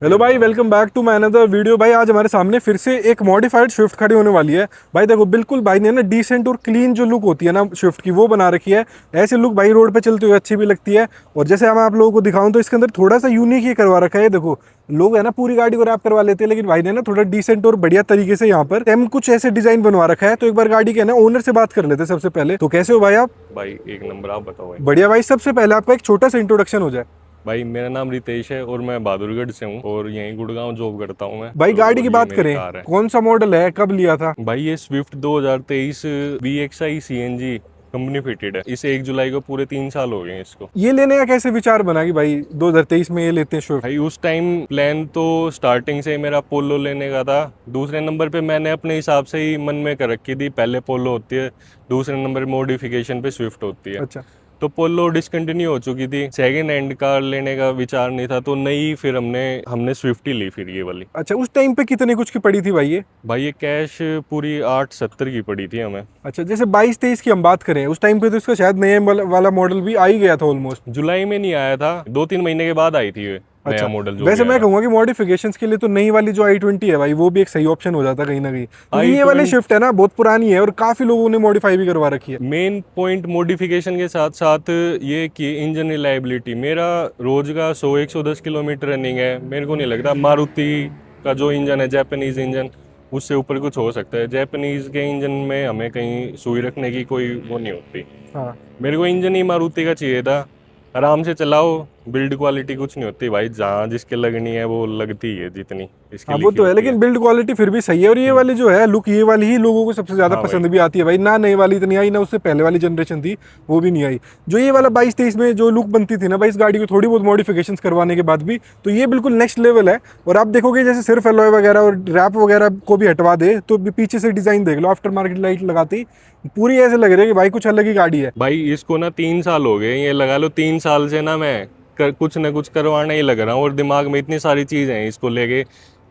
Hello भाई, welcome back to my another video. भाई आज हमारे सामने फिर से एक मॉडिफाइड स्विफ्ट खड़ी होने वाली है। भाई देखो, बिल्कुल भाई ने ना डिसेंट और क्लीन जो लुक होती है ना स्विफ्ट की, वो बना रखी है। ऐसे लुक भाई रोड पे चलते हुए अच्छी भी लगती है। और जैसे मैं आप लोगों को दिखाऊं तो इसके अंदर थोड़ा सा यूनिक ही करवा रखा है। देखो, लोग है ना पूरी गाड़ी को रैप करवा लेते हैं, लेकिन भाई ने ना थोड़ा डिसेंट और बढ़िया तरीके से यहाँ पर एम कुछ ऐसे डिजाइन बनवा रखा है। तो एक बार गाड़ी के ना ओनर से बात कर लेते हैं सबसे पहले। तो कैसे हो भाई आप? भाई एक नंबर। आप बताओ भाई। बढ़िया भाई। सबसे पहले आपका एक छोटा सा इंट्रोडक्शन हो जाए। भाई मेरा नाम रितेश है और मैं बहादुरगढ़ से हूँ और यहीं गुड़गांव जॉब करता हूँ मैं। भाई गाड़ी की और ये बात मेरी करें, कार है। कौन सा मॉडल है, कब लिया था? भाई ये Swift 2023 VXI CNG company fitted है। इसे 1 जुलाई को पूरे 3 साल हो गए हैं इसको। ये लेने का कैसे विचार बना कि भाई 2023 में ये लेते हैं स्विफ्ट? भाई उस टाइम प्लान तो स्टार्टिंग से मेरा पोलो लेने का था। दूसरे नंबर पे मैंने अपने हिसाब से ही मन में कर रखी थी, पहले पोलो होती है, दूसरे नंबर मॉडिफिकेशन पे स्विफ्ट होती है। अच्छा। तो पोलो डिसकंटिन्यू हो चुकी थी, सेकंड हैंड कार लेने का विचार नहीं था, तो नई फिर हमने स्विफ्ट ही ली फिर ये वाली। अच्छा, उस टाइम पे कितने कुछ की पड़ी थी भाई ये? भाई ये कैश पूरी 870 की पड़ी थी हमें। अच्छा, जैसे 22-23 की हम बात करें, उस टाइम पे तो इसका शायद नए वाला मॉडल भी आ ही गया था ऑलमोस्ट। जुलाई में नहीं आया था, 2-3 महीने के बाद आई थी ये नया अच्छा। मॉडल जो भी वैसे मैं आया। कहूंगा कि मॉडिफिकेशंस के लिए तो नई वाली जो i20 है भाई, वो भी एक सही ऑप्शन हो जाता है कहीं ना कहीं, क्योंकि आई ये वाली ट्वेंटी शिफ्ट है ना बहुत पुरानी है और काफी लोगों ने मॉडिफाई भी करवा रखी है। मेन पॉइंट मॉडिफिकेशन के साथ साथ ये कि इंजन रिलायबिलिटी, मेरा रोज का 100-110 किलोमीटर रनिंग है। मेरे को नहीं लगता मारुति का जो इंजन है, जापानीज इंजन, उससे ऊपर कुछ हो सकता है। जापानीज के इंजन में हमें कहीं सुई रखने की कोई वो नहीं होती। हाँ। मेरे को इंजन ही मारुति का चाहिए था। आराम से चलाओ, बिल्ड क्वालिटी कुछ नहीं होती भाई, जहाँ जिसके लगनी है वो लगती है जितनी इसकी हाँ वो लिखी तो है, होती है। लेकिन बिल्ड क्वालिटी फिर भी सही है। और ये वाली जो है लुक, ये वाली ही लोगों को सबसे ज्यादा हाँ भाई। पसंद भी आती है भाई। ना नई वाली इतनी आई, ना उससे पहले वाली जनरेशन थी वो भी नहीं आई। जो ये वाला 22-23 में जो लुक बनती थी ना भाई इस गाड़ी को, थोड़ी बहुत मॉडिफिकेशंस करवाने के बाद भी, तो ये बिल्कुल नेक्स्ट लेवल है। और आप देखोगे जैसे सिर्फ एलॉय वगैरह और रैप वगैरह को भी हटवा दे तो पीछे से डिजाइन देख लो, आफ्टर मार्केट लाइट लगाती पूरी ऐसे लग रही है कि भाई कुछ अलग ही गाड़ी है। भाई इसको ना 3 साल हो गए, ये लगा लो 3 साल से ना मैं कुछ ना कुछ करवाना ही लग रहा हूँ। और दिमाग में इतनी सारी चीज़ें हैं इसको लेके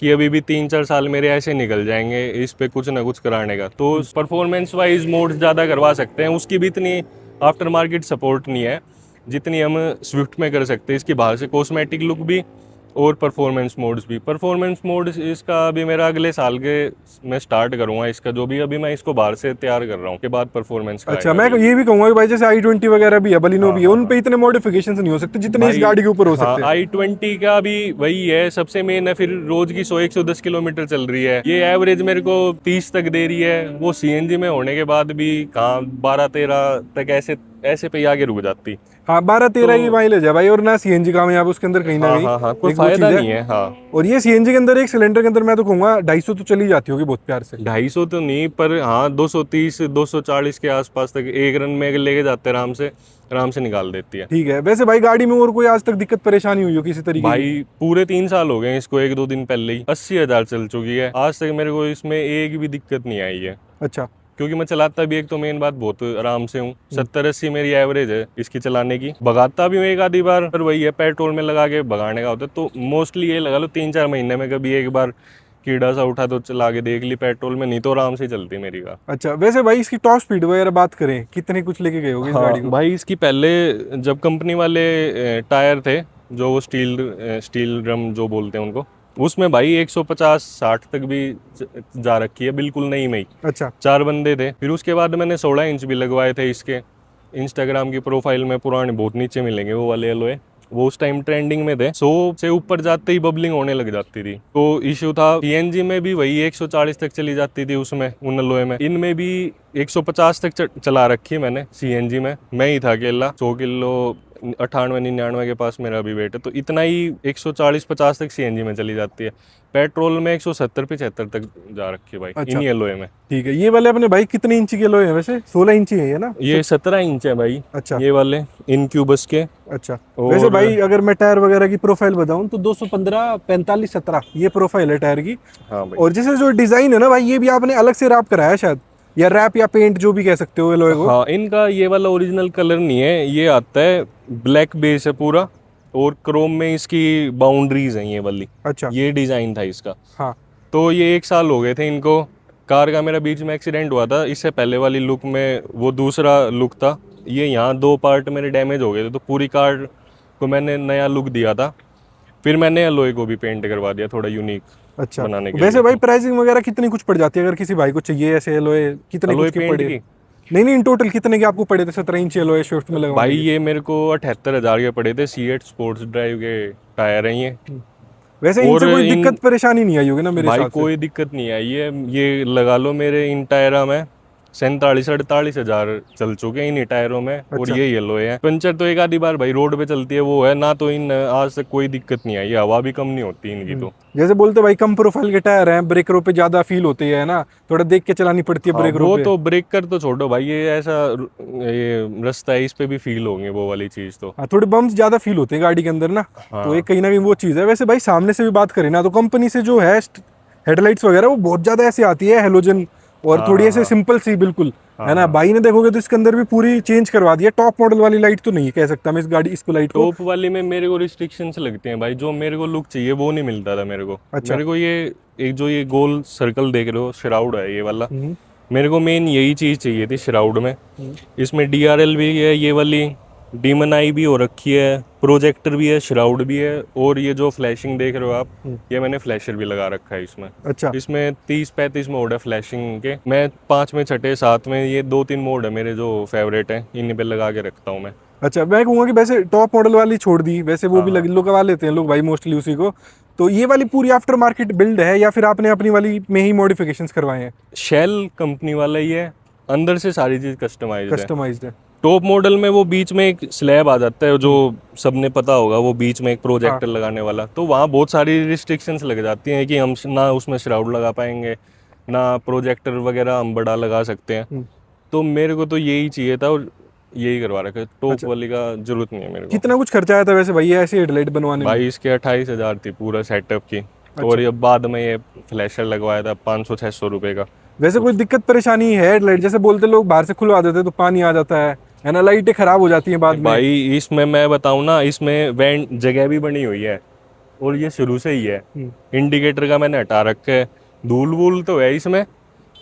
कि अभी भी 3-4 साल मेरे ऐसे निकल जाएंगे इस पे कुछ ना कुछ कराने का। तो परफॉर्मेंस वाइज मोड्स ज़्यादा करवा सकते हैं, उसकी भी इतनी आफ्टर मार्केट सपोर्ट नहीं है जितनी हम स्विफ्ट में कर सकते हैं। इसकी बाहर से कॉस्मेटिक लुक भी और परफॉर्मेंस मोड्स भी। परफॉर्मेंस मोड इसका अभी मेरा अगले साल के मैं स्टार्ट करूंगा इसका, जो भी अभी मैं इसको बाहर से तैयार कर रहा हूँ, के बाद परफॉर्मेंस का अच्छा, आएगा मैं बिल्कुल। ये भी कहूंगा कि भाई जैसे i20 वगैरह भी है, बलिनो हाँ भी है, हाँ उन हाँ। पे इतने मॉडिफिकेशन नहीं हो सकते जितने इस भाई गाड़ी के ऊपर हो हाँ, सकते हैं। i20 का भी वही है, सबसे मेन है। फिर रोज की 100-110 किलोमीटर चल रही है, ये एवरेज मेरे को 30 तक दे रही है। वो सीएनजी में होने के बाद भी कहाँ 12-13 तक ऐसे ऐसे पे ही आगे रुक जाती। हाँ, 12-13 की तो माइलेज है भाई, और ना सीएनजी कामयाब उसके अंदर कहीं ना हाँ कहीं। हाँ हाँ, कोई एक वो फायदा चीज़ है। नहीं है। हाँ, और ये सीएनजी के अंदर एक सिलेंडर के अंदर मैं तो कहूंगा 250 तो चली जाती होगी बहुत प्यार से। 250 तो नहीं, पर हाँ 230-240 के आसपास तक एक रन में लेके जाते हैं, आराम से निकाल देती है। ठीक है। वैसे भाई गाड़ी में और कोई आज तक दिक्कत परेशानी हुई हो किसी तरीके की? भाई पूरे 3 साल हो गए इसको, 1-2 दिन पहले ही 80,000 चल चुकी है। आज तक मेरे को इसमें एक भी दिक्कत नहीं आई है, अच्छा। क्योंकि मैं चलाता भी, एक तो मेन बात, बहुत आराम से हूँ। 70-80 मेरी एवरेज है इसकी चलाने की। भगाता भी हूँ एक आधी बार, पर वही है, पेट्रोल में लगा के भगाने का होता है। तो मोस्टली ये लगा लो 3-4 महीने में कभी एक बार कीड़ा सा उठा तो चला के देख ली पेट्रोल में, नहीं तो आराम से चलती मेरी कार। अच्छा, वैसे भाई इसकी टॉप स्पीड वगैरह बात करें, कितने कुछ लेके गए होगे इस हाँ गाड़ी को? भाई, इसकी पहले जब कंपनी वाले टायर थे, जो वो स्टील ड्रम जो बोलते हैं उनको, उसमें भाई 150-60 तक भी जा रखी है, बिल्कुल नई में ही। अच्छा। 4 बंदे थे। फिर उसके बाद मैंने 16 इंच भी लगवाए थे इसके। इंस्टाग्राम की प्रोफाइल में पुराने बहुत नीचे मिलेंगे वो वाले एलोए, वो उस टाइम ट्रेंडिंग में थे। 100 से ऊपर जाते ही बबलिंग होने लग जाती थी। तो इश्यू था। सीएनजी में भी वही 140 तक चली जाती थी उसमें, उन एलोए में। इनमें भी 150 तक चला रखी है मैंने सीएनजी में। मैं ही था अकेला, 100 किलो 98-99 के पास मेरा अभी वेट है, तो इतना ही 140-50 तक सीएनजी में चली जाती है। पेट्रोल में 170-75 तक जा रखी है भाई, अच्छा। इन्हीं एलोए में। ठीक है। ये वाले अपने भाई कितने इंची के लोहे हैं वैसे? 16 इंची है ये ना? ये 17 इंच है भाई, अच्छा। ये वाले इनक्यूबस के। अच्छा। वैसे और भाई अगर मैं टायर वगैरह की प्रोफाइल बताऊं तो 215, 45, 17 ये प्रोफाइल है टायर की। हाँ भाई। और जैसे जो डिजाइन है ना भाई, ये भी आपने अलग से रैप कराया है शायद, या रैप या पेंट जो भी कह सकते हो एलॉय को। हाँ, इनका ये वाला ओरिजिनल कलर नहीं है, ये आता है ब्लैक बेस है पूरा, और क्रोम में इसकी बाउंड्रीज हैं ये वाली। अच्छा। ये डिज़ाइन था इसका। हाँ। तो ये 1 साल हो गए थे इनको। कार का मेरा बीच में एक्सीडेंट हुआ था, इससे पहले वाली लुक में वो दूसरा लुक था। ये यहाँ 2 पार्ट मेरे डैमेज हो गए थे, तो पूरी कार को मैंने नया लुक दिया था। फिर मैंने एलोय को भी पेंट करवा दिया थोड़ा यूनिक अच्छा, बनाने के वैसे लिए। भाई प्राइसिंग वगैरह कितनी कुछ पड़ जाती है अगर किसी भाई को चाहिए ऐसे एलोए, कितने कुछ एलोय की पेंट पड़े? की नहीं नहीं, इन टोटल कितने के आपको पड़े थे 17 इंच एलोए स्विफ्ट में लगवाने भाई के? ये मेरे को 78,000 के पड़े थे। C8 स्पोर्ट्स ड्राइव के टायर हैं ये। वैसे और इनसे कोई इन दिक्कत परेशानी नहीं आई होगी ना मेरे भाई हिसाब से? कोई दिक्कत नहीं आई है। ये लगा लो मेरे इन टायरों में 47-48 हज़ार चल चुके हैं इन टायरों में। और अच्छा। ये येलो है। पंचर तो एक आधी बार भाई रोड पे चलती है वो है ना, तो इन आज तक कोई दिक्कत नहीं आई। हवा भी कम नहीं होती इनकी तो। जैसे बोलते भाई कम प्रोफाइल के टायर हैं, ब्रेकरों पे ज्यादा फील होती है ना, थोड़ा देख के चलानी पड़ती है हाँ ब्रेकरों वो पे। तो ब्रेकर तो छोड़ो भाई, ये ऐसा ये रास्ता है, इस पे भी फील होंगे वो वाली चीज़ तो। हाँ, थोड़े बम्स ज्यादा फील होते हैं गाड़ी के अंदर ना। तो एक हाँ कहीं ना कहीं वो चीज़ है। वैसे भाई सामने से भी बात करें ना, तो कंपनी से जो है हेडलाइट्स वगैरह वो बहुत ज्यादा ऐसे आती है हेलोजन, और हाँ थोड़ी हाँ ऐसे हाँ सिंपल सी बिल्कुल, है हाँ ना। हाँ। भाई ने देखोगे तो इसके अंदर भी पूरी चेंज करवा दिया। टॉप मॉडल वाली लाइट तो नहीं कह सकता मैं इस गाड़ी इसको लाइट को। टॉप वाली में मेरे को रिस्ट्रिक्शंस लगते हैं भाई, जो मेरे को लुक चाहिए वो नहीं मिलता था मेरे को। अच्छा। मेरे को ये एक जो ये गोल सर्कल देख रहे हो श्राउड है ये वाला, हम्म। मेरे को मेन यही चीज़ चाहिए थी श्राउड में। हम्म। इसमें DRL भी है, ये वाली डीमन आई भी हो रखी है, प्रोजेक्टर भी है, श्राउड भी है, और ये जो फ्लैशिंग देख रहे हो आप, ये मैंने फ्लैशर भी लगा रखा है इसमें। अच्छा। इसमें 30-35 मोड है फ्लैशिंग के। मैं 5 में, 6, 7 में, ये 2-3 मोड है मेरे जो फेवरेट हैं, इन्हीं पे लगा के रखता हूँ मैं। अच्छा, मैं कहूँगा कि वैसे टॉप मॉडल वाली छोड़ दी, वैसे वो हाँ भी हाँ। लगवा लेते हैं लोग भाई मोस्टली उसी को। तो ये वाली पूरी आफ्टर मार्केट बिल्ड है या फिर आपने अपनी वाली में ही मॉडिफिकेशंस करवाए हैं? शेल कंपनी वाला ही है, अंदर से सारी चीज़ कस्टमाइज्ड है। कस्टमाइज्ड है। टॉप मॉडल में वो बीच में एक स्लैब आ जाता है जो सबने पता होगा, वो बीच में एक हाँ। प्रोजेक्टर लगाने वाला, तो वहाँ बहुत सारी रिस्ट्रिक्शंस लग जाती हैं कि हम ना उसमें श्राउड लगा पाएंगे, ना प्रोजेक्टर वगैरह हम बड़ा लगा सकते हैं। हम्म। तो मेरे को तो यही चाहिए था और यही करवा रखा है। टॉप अच्छा, वाली का जरूरत नहीं है मेरे को। कितना कुछ खर्चा आया था वैसे भाई ये ऐसी हेडलाइट बनवाने में? भाई इसके 28,000 थी पूरा सेटअप की। और अच्छा। ये बाद में ये फ्लैशर लगवाया था 500-600 रुपये का। वैसे कोई दिक्कत परेशानी है हेडलाइट? जैसे बोलते लोग बाहर से खुलवा देते तो पानी आ जाता है ना, लाइटें खराब हो जाती हैं बाद में। भाई इसमें मैं बताऊं ना, इसमें वेंट जगह भी बनी हुई है और ये शुरू से ही है। इंडिकेटर का मैंने हटा रखा है। धूल वूल तो है इसमें,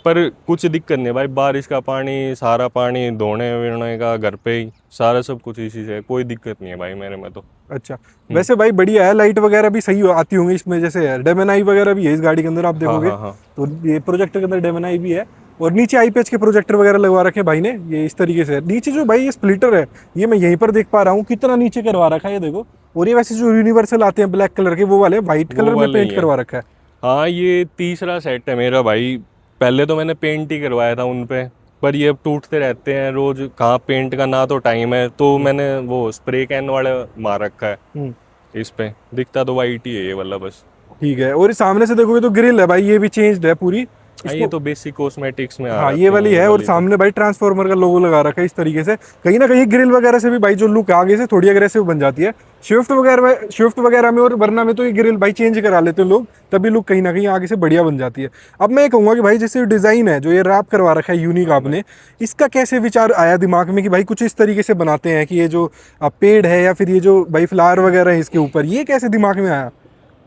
पर कुछ दिक्कत नहीं है भाई। बारिश का पानी, सारा पानी धोने वीने का घर पे ही सारा सब कुछ इसी से है, कोई दिक्कत नहीं है भाई मेरे में तो। अच्छा, वैसे भाई बढ़िया है, लाइट वगैरह भी सही आती होंगी इसमें। जैसे डेमन वगैरह भी है इस गाड़ी के अंदर, आप हाँ देखोगे हाँ हाँ। तो ये प्रोजेक्टर के अंदर डेमन भी है। और नीचे IPH के प्रोजेक्टर वगैरह लगवा रखे हैं भाई ने, ये इस तरीके से है। नीचे जो भाई ये स्प्लिटर है, ये मैं यहीं पर देख पा रहा हूँ कितना नीचे करवा रखा है, ये देखो। और ये वैसे जो यूनिवर्सल आते हैं ब्लैक कलर के, वो वाले व्हाइट वो कलर में वाले पेंट ही है। करवा रखा है। हाँ ये तीसरा सेट है मेरा भाई। पहले तो मैंने पेंट ही करवाया था उन पे, पर ये अब टूटते रहते हैं रोज, कहाँ पेंट का ना तो टाइम है, तो मैंने वो स्प्रे कैन वाला मार रखा है हम्म। इस पे। दिखता तो वाइट ही है ये वाला बस। ठीक है। और सामने से देखोगे तो ग्रिल है भाई, ये भी चेंज्ड है पूरी हाँ ये इसको। तो बेसिक कॉस्मेटिक्स में आ हाँ, रहा ये वाली है। और तो। सामने भाई ट्रांसफॉर्मर का लोगो लगा रखा है इस तरीके से। कहीं ना कहीं ग्रिल वगैरह से भी भाई जो लुक आगे से थोड़ी अग्रेसिव बन जाती है स्विफ्ट वगैरह में और वरना में तो ये ग्रिल भाई चेंज करा लेते हैं लोग, तभी लुक कहीं ना कहीं आगे से बढ़िया बन जाती है। अब मैं ये कहूंगा कि भाई जैसे डिजाइन है जो ये रैप करवा रखा है यूनिक आपने, इसका कैसे विचार आया दिमाग में कि भाई कुछ इस तरीके से बनाते हैं कि ये जो पेड़ है या फिर ये जो भाई फ्लावर वगैरह है इसके ऊपर, ये कैसे दिमाग में आया?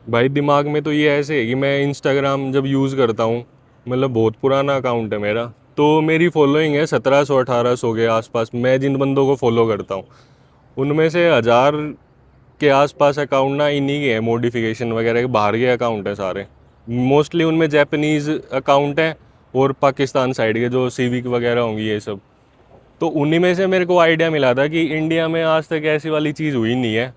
भाई दिमाग में तो ये ऐसे है कि मैं इंस्टाग्राम जब यूज़ करता हूँ, मतलब बहुत पुराना अकाउंट है मेरा, तो मेरी फॉलोइंग है 1700-1800 के आसपास। मैं जिन बंदों को फॉलो करता हूँ उनमें से 1000 के आसपास अकाउंट ना इन्हीं के हैं, मॉडिफिकेशन वगैरह के बाहर के अकाउंट हैं सारे। मोस्टली उनमें जापानीज़ अकाउंट हैं और पाकिस्तान साइड के जो सिविक वगैरह होंगी ये सब। तो उन्हीं में से मेरे को आइडिया मिला था कि इंडिया में आज तक ऐसी वाली चीज़ हुई नहीं है,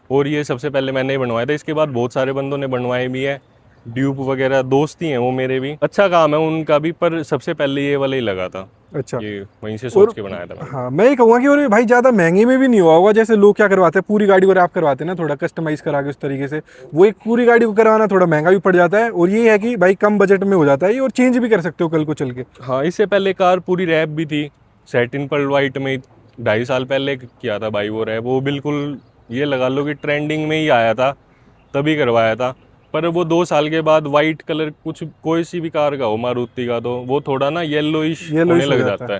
और ये सबसे पहले मैंने ही बनवाया था। इसके बाद बहुत सारे बंदों ने बनवाए भी है, ड्यूब वगैरह दोस्त ही हैं वो मेरे भी। अच्छा काम है उनका भी, पर सबसे पहले ये वाला ही लगा था। अच्छा। ये वहीं से और सोच के बनाया था मैंने। हाँ, मैं ये कहूँगा कि और भाई ज़्यादा महंगे में भी नहीं हुआ होगा। जैसे लोग क्या करवाते हैं, पूरी गाड़ी को रैप करवाते हैं ना थोड़ा कस्टमाइज करा के उस तरीके से, वो एक पूरी गाड़ी को करवाना थोड़ा महंगा भी पड़ जाता है। और ये है कि भाई कम बजट में हो जाता है ये, और चेंज भी कर सकते हो कल को चल के। हाँ इससे पहले कार पूरी रैप भी थी, सैटिन पर्ल वाइट में 2.5 साल पहले किया था भाई वो रैप। वो बिल्कुल ये लगा लो कि ट्रेंडिंग में ही आया था, तभी करवाया था। पर वो 2 साल के बाद वाइट कलर कुछ कोई सी भी कार का हो, मारुति का, तो वो थोड़ा ना येलोइश होने हो लग जाता जाता है।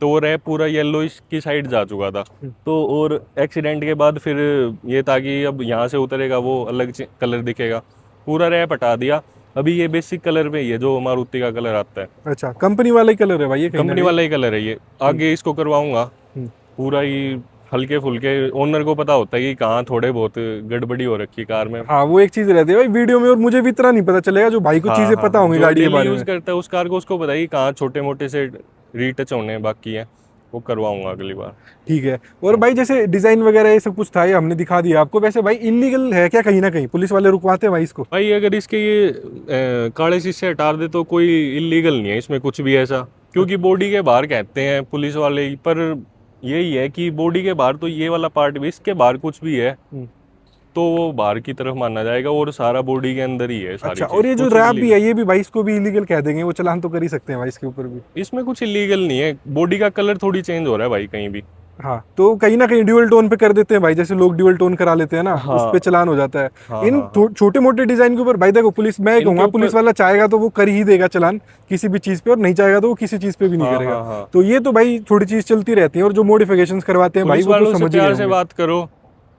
तो वो रैप पूरा येलोइश की साइड जा चुका था। तो और एक्सीडेंट के बाद फिर ये था कि अब यहाँ से उतरेगा वो अलग कलर दिखेगा, पूरा रैप हटा दिया। अभी ये बेसिक कलर पे ही है जो मारुति का कलर आता है। अच्छा, कंपनी वाला ही कलर है भाई ये कहीं ना कंपनी कहीं? वाला ही कलर है ये। आगे इसको करवाऊंगा हम्म। पूरा ही हल्के फुल्के ओनर को पता होता है कि कहाँ थोड़े बहुत गड़बड़ी हो रखी है कार में। हाँ वो एक चीज रहती है भाई वीडियो में, और मुझे भी इतना नहीं पता चलेगा, जो भाई को हाँ चीजें हाँ पता हाँ, होंगी जो गाड़ी के डेली बारे यूज में। करता है उस कार को उसको पता है कि कहाँ छोटे मोटे से रीटच होने हैं बाकी है, वो करवाऊंगा अगली बार। ठीक है। और भाई जैसे डिजाइन वगैरह ये सब कुछ था, ये हमने दिखा दिया आपको, वैसे भाई इलीगल है क्या कहीं ना कहीं? पुलिस वाले रुकवाते हैं भाई इसको? भाई अगर इसके ये काले शीशे हटा दे तो कोई इलीगल नहीं है इसमें कुछ भी ऐसा, क्योंकि बॉडी के बाहर कहते हैं पुलिस वाले, पर यही है कि बॉडी के बाहर तो ये वाला पार्ट भी, इसके बाहर कुछ भी है हम्म। तो वो बाहर की तरफ माना जाएगा, और सारा बॉडी के अंदर ही है सारी अच्छा, और चीज, ये जो कुछ रैप भी illegal- है, ये भी भाई इसको भी इलीगल कह देंगे? वो चालान तो कर ही सकते हैं भाई इसके ऊपर भी? इसमें कुछ इलीगल नहीं है, बॉडी का कलर थोड़ी चेंज हो रहा है भाई कहीं भी। हाँ, तो कहीं ना कहीं ड्यूअल टोन पे कर देते हैं भाई, जैसे लोग ड्यूअल टोन करा लेते हैं ना, हाँ उस पे चालान हो जाता है। हाँ इन हाँ हाँ। छोटे मोटे डिजाइन के ऊपर भाई देखो, पुलिस, मैं इनके कहूंगा ऊपर पुलिस वाला चाहेगा तो वो कर ही देगा चालान किसी भी चीज पे, और नहीं चाहेगा तो वो किसी चीज पे भी नहीं हाँ करेगा। हाँ हाँ। तो ये तो भाई थोड़ी चीज चलती रहती है, और जो मॉडिफिकेशन करवाते हैं भाई पुलिस वो तो वालों से समझ ही प्यार रहे से होंगे। बात करो,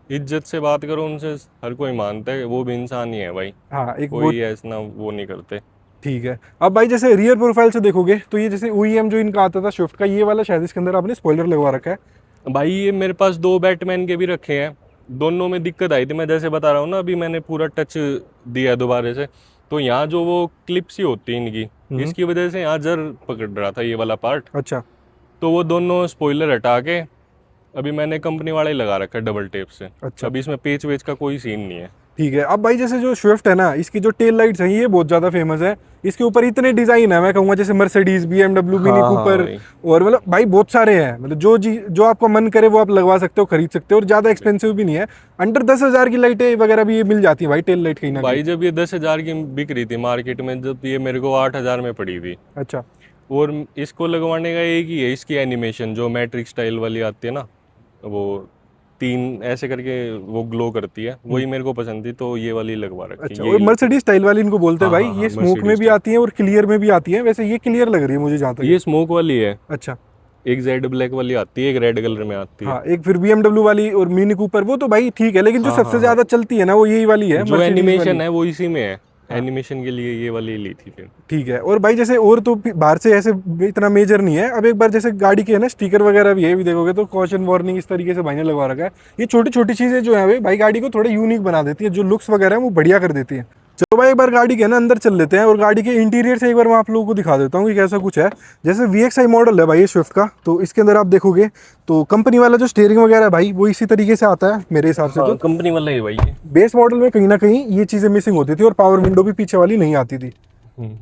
इज्जत से बात करो उनसे, हर कोई मानता है वो भी इंसान ही है भाई, हाँ एक वो कोई ऐसा वो नहीं करते। ठीक है। अब भाई जैसे रियर प्रोफाइल से देखोगे तो ये जैसे OEM जो इनका आता था स्विफ्ट का, ये वाला शायद इसके अंदर आपने स्पॉइलर लगवा रखा है। भाई ये मेरे पास 2 बैटमैन के भी रखे हैं, दोनों में दिक्कत आई थी, मैं जैसे बता रहा हूँ ना, अभी मैंने पूरा टच दिया है दोबारा से, तो यहाँ जो वो क्लिप्स ही होती है इनकी, इसकी वजह से यहाँ जर पकड़ रहा था ये वाला पार्ट, अच्छा तो वो दोनों स्पॉइलर हटा के अभी मैंने कंपनी वाला ही लगा रखा है डबल टेप से। अच्छा। अभी इसमें पेच वेच का कोई सीन नहीं है। ठीक है। अब भाई जैसे जो स्विफ्ट है ना, इसकी जो टेल लाइट्स हैं ये बहुत ज़्यादा फेमस है। इसके ऊपर इतने डिज़ाइन है, मैं कहूँगा जैसे मर्सिडीज, BMW, मिनी हाँ हाँ कूपर, भाई। और मतलब भाई बहुत सारे हैं। मतलब जो आपका मन करे वो आप लगवा सकते हो, खरीद सकते हो, और ज़्यादा एक्सपेंसिव भी नहीं है। अंडर 10,000 की लाइटें वगैरह भी ये मिल जाती है भाई, टेल लाइट कहीं ना भाई कहीं। जब ये 10,000 की बिक रही थी मार्केट में, जब ये मेरे को 8,000 में पड़ी थी। अच्छा। और इसको लगवाने का एक ही है, इसकी एनिमेशन जो मैट्रिक्स स्टाइल वाली आती है ना, वो 3 ऐसे करके वो ग्लो करती है, वही मेरे को पसंद थी, तो ये वाली लगवा रखी अच्छा, है और ये। मर्सिडीज स्टाइल वाली इनको बोलते हैं हाँ भाई। हाँ हाँ, ये स्मोक में Mercedes भी style। आती है और क्लियर में भी आती है। वैसे ये क्लियर लग रही है मुझे जहाँ तक। ये स्मोक वाली है, अच्छा। एक जेड ब्लैक वाली आती है, एक रेड कलर में आती है। हाँ, एक फिर BMW वाली और मिनी कूपर, वो तो भाई ठीक है, लेकिन जो हाँ सबसे हाँ हाँ। ज्यादा चलती है ना वो यही वाली है, जो मर्सिडीज वाली। एनिमेशन है वो इसी में है, एनिमेशन के लिए ये वाली ली थी फिर। ठीक है। और भाई जैसे और तो बाहर से ऐसे इतना मेजर नहीं है। अब एक बार जैसे गाड़ी के है ना स्टिकर वगैरह भी है, भी देखोगे तो कॉशन वार्निंग इस तरीके से भाई ने लगवा रखा है। ये छोटी छोटी चीजें जो है भाई गाड़ी को थोड़ा यूनिक बना देती है, जो लुक्स वगैरह है वो बढ़िया कर देती है। चलो भाई एक बार गाड़ी के ना अंदर चल लेते हैं, और गाड़ी के इंटीरियर से एक बार मैं आप लोगों को दिखा देता हूँ कि कैसा कुछ है। जैसे VXI मॉडल है भाई ये स्विफ्ट का, तो इसके अंदर आप देखोगे तो कंपनी वाला जो स्टीयरिंग वगैरह है भाई वो इसी तरीके से आता है मेरे हिसाब से। तो कंपनी वाला ही भाई ये। बेस मॉडल में कहीं ना कहीं ये चीज़ें मिसिंग होती थी, और पावर विंडो भी पीछे वाली नहीं आती थी। हम्म।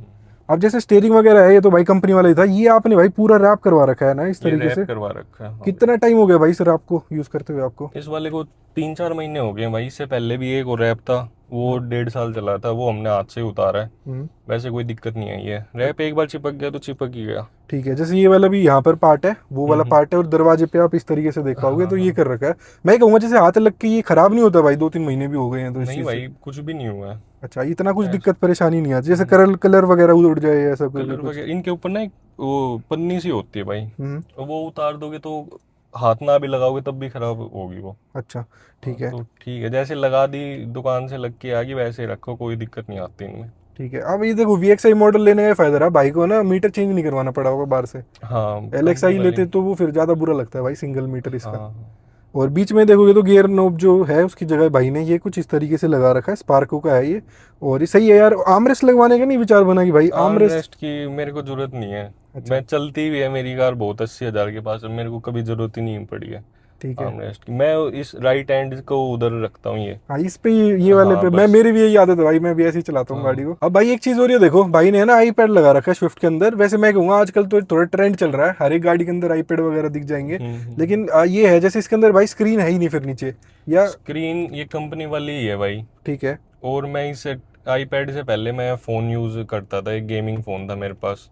अब जैसे स्टीयरिंग वगैरह है ये तो भाई कंपनी वाला ही था। ये आपने भाई पूरा रैप करवा रखा है ना इस ये तरीके रैप से? करवा रखा है हाँ। कितना टाइम हो गया भाई सर आपको यूज़ करते हुए आपको? इस वाले को 3-4 महीने हो गए हैं भाई, इससे पहले भी एक और रैप था, वो 1.5 साल चला था, वो हमने हाथ से ही उतारा है। वैसे कोई दिक्कत नहीं आई है, रैप एक बार चिपक गया तो चिपक ही गया। ठीक है। जैसे ये वाला भी यहाँ पर पार्ट है, वो वाला पार्ट है, और दरवाजे पे आप इस तरीके से देख पाओगे तो ये कर रखा है। मैं कहूँगा जैसे हाथ लग के ये खराब नहीं होता भाई, 2-3 महीने भी हो गए हैं तो इस नहीं चीज़ से। भाई कुछ भी नहीं हुआ है। अच्छा, इतना कुछ दिक्कत परेशानी नहीं आती? जैसे कलर वगैरह उड़ जाए ऐसा कलर कुछ? वगैरह इनके ऊपर ना एक वो पन्नी सी होती है भाई, हम्म। तो वो उतार दोगे तो हाथ ना भी लगाओगे तब भी खराब होगी वो। अच्छा ठीक है। तो ठीक है, जैसे लगा दी दुकान से लग के आ गई वैसे रखो, कोई दिक्कत नहीं आती इनमें। ठीक है। अब ये देखो VXI मॉडल लेने का फायदा रहा भाई को ना, मीटर चेंज नहीं करवाना पड़ा होगा बाहर से। हाँ LXI लेते तो वो फिर ज़्यादा बुरा लगता है भाई, सिंगल मीटर इसका। हाँ और बीच में देखोगे तो गियर नोब जो है उसकी जगह भाई ने ये कुछ इस तरीके से लगा रखा है, स्पार्को का है ये। और ये सही है यार। आर्मरेस्ट लगवाने का नहीं विचार बना कि भाई आर्मरेस्ट? आर्मरेस्ट की मेरे को जरूरत नहीं है। अच्छा। मैं चलती भी है मेरी कार बहुत 80,000 के पास है, मेरे को कभी जरूरत ही नहीं पड़ी है ठीक है। आर्मरेस्ट की। मैं इस राइट हैंड को उधर रखता हूँ ये। हाँ, इस पे ये वाले हाँ, पे बस। मेरी भी यही आदत है भाई, मैं भी ऐसे ही चलाता हूँ हाँ। गाड़ी को। अब भाई एक चीज और ये देखो, भाई ने है ना iPad लगा रखा है स्विफ्ट के अंदर। वैसे मैं कहूँगा आजकल तो थोड़ा ट्रेंड चल रहा है, हर एक गाड़ी के अंदर iPad वगैरह दिख जाएंगे। लेकिन ये है जैसे इसके अंदर भाई स्क्रीन है ही नहीं फिर नीचे, या? स्क्रीन ये कंपनी वाली ही है भाई। ठीक है। और मैं इस आईपैड से पहले मैं फ़ोन यूज़ करता था, एक गेमिंग फ़ोन था मेरे पास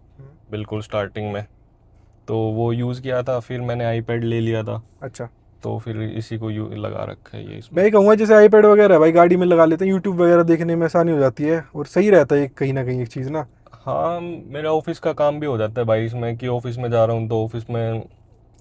बिल्कुल स्टार्टिंग में, तो वो यूज़ किया था, फिर मैंने आईपैड ले लिया था, अच्छा। तो फिर इसी को लगा रखा है ये इसमें। मैं कहूँगा जैसे iPad वगैरह भाई गाड़ी में लगा लेते हैं, यूट्यूब वगैरह देखने में आसानी हो जाती है, और सही रहता है कहीं ना कहीं एक चीज़ ना। हाँ मेरा ऑफिस का काम भी हो जाता है भाई इसमें, कि ऑफिस में जा रहा हूँ तो ऑफिस में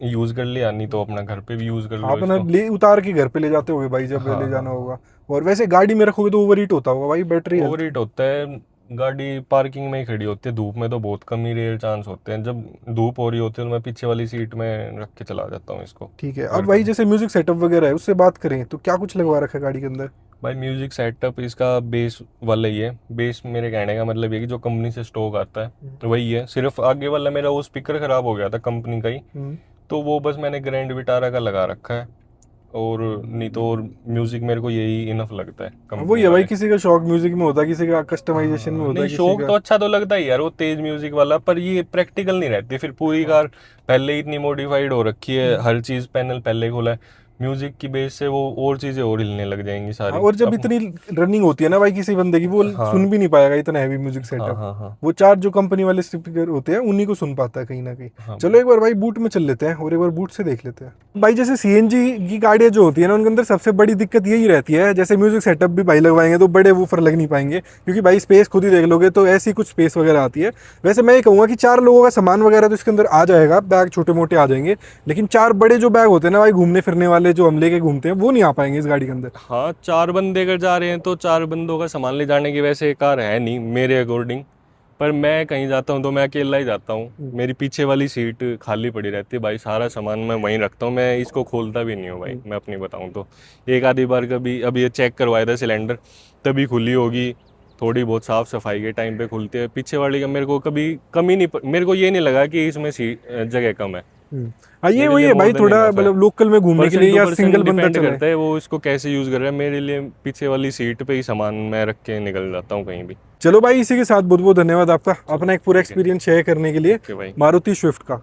यूज़ कर लिया, नहीं तो अपना घर पे भी यूज़ कर लो आप ना इसको। ले उतार के घर पे ले जाते होगे भाई जब हाँ ले जाना हाँ होगा। और वैसे गाड़ी में रखोगे तो ओवर हीट होता होगा भाई बैटरी हेल्थ? ओवर हीट होता है, गाड़ी पार्किंग में ही खड़ी होती है, धूप में तो बहुत कम ही रेयर चांस होते हैं। जब धूप हो रही होती है तो मैं पीछे वाली सीट में रख के चला जाता हूँ इसको। ठीक है। अब भाई जैसे म्यूजिक सेटअप वगैरह है उससे बात करें तो क्या कुछ लगवा रखा है गाड़ी के अंदर? भाई म्यूजिक सेटअप इसका बेस वाला ही है। बेस मेरे कहने का मतलब ये कि जो कंपनी से स्टॉक आता है वही है। सिर्फ आगे वाला मेरा वो स्पीकर ख़राब हो गया था कंपनी का ही, तो वो बस मैंने ग्रैंड विटारा का लगा रखा है। और नहीं तो और म्यूजिक मेरे को यही इनफ लगता है वही कंपनी है भाई, वाले। किसी का शौक म्यूजिक में होता है, किसी का कस्टमाइजेशन में होता नहीं है, किसी शौक का। तो अच्छा तो लगता ही यार वो तेज म्यूजिक वाला, पर ये प्रैक्टिकल नहीं रहती फिर पूरी कार। पहले ही इतनी मॉडिफाइड हो रखी है, हर चीज पैनल पहले खोला है, म्यूजिक की बेस से वो और चीजें और हिलने लग जाएंगी हाँ, सारी। और जब अब इतनी रनिंग होती है ना भाई किसी बंदे की, वो हाँ सुन भी नहीं पाएगा इतना हैवी म्यूजिक हाँ सेटअप। हाँ हाँ वो चार जो कंपनी वाले स्पीकर होते हैं उन्हीं को सुन पाता है कहीं ना कहीं। हाँ चलो एक बार भाई बूट में चल लेते हैं और एक बार बूट से देख लेते हैं। भाई जैसे सीएनजी की गाड़ियां जो होती है ना उनके अंदर सबसे बड़ी दिक्कत यही रहती है, जैसे म्यूजिक सेटअप भी भाई लगवाएंगे तो बड़े वूफर लग नहीं पाएंगे, क्योंकि भाई स्पेस खुद ही देख लोगे तो ऐसी कुछ स्पेस वगैरह आती है। वैसे मैं ये कहूँगा कि 4 लोगों का सामान वगैरह तो इसके अंदर आ जाएगा, बैग छोटे मोटे आ जाएंगे, लेकिन 4 बड़े जो बैग होते हैं ना भाई घूमने फिरने वाले जो हम लेके घूमते हैं वो नहीं आ पाएंगे इस गाड़ी के अंदर। हाँ 4 बंदे अगर जा रहे हैं तो 4 बंदों का सामान ले जाने की वैसे कार है नहीं मेरे अकॉर्डिंग। पर मैं कहीं जाता हूँ तो मैं अकेला ही जाता हूँ, मेरी पीछे वाली सीट खाली पड़ी रहती है भाई, सारा सामान मैं वहीं रखता हूँ, मैं इसको खोलता भी नहीं हूँ भाई। मैं अपनी बताऊँ तो एक आधी बार कभी अभी ये चेक करवाया था सिलेंडर तभी खुली होगी, थोड़ी बहुत साफ़ सफाई के टाइम पे खुलती है। पीछे वाली का मेरे को कभी कमी नहीं, मेरे को ये नहीं लगा कि इसमें जगह कम है। हाँ ये मेरे वही लिए है मोर भाई, देन थोड़ा इनफ है। मतलब लोकल में घूमने के पर्सन लिए टू या पर्सन सिंगल बंदा डिपेंड चले। करता है वो इसको कैसे यूज़ कर रहा है। मेरे लिए पीछे वाली सीट पे ही सामान मैं रख के निकल जाता हूँ कहीं भी। चलो भाई इसी के साथ बहुत बहुत धन्यवाद आपका अपना एक पूरा ठीक है। एक्सपीरियंस शेयर करने के लिए ओके भाई। मारुति स्विफ्ट का।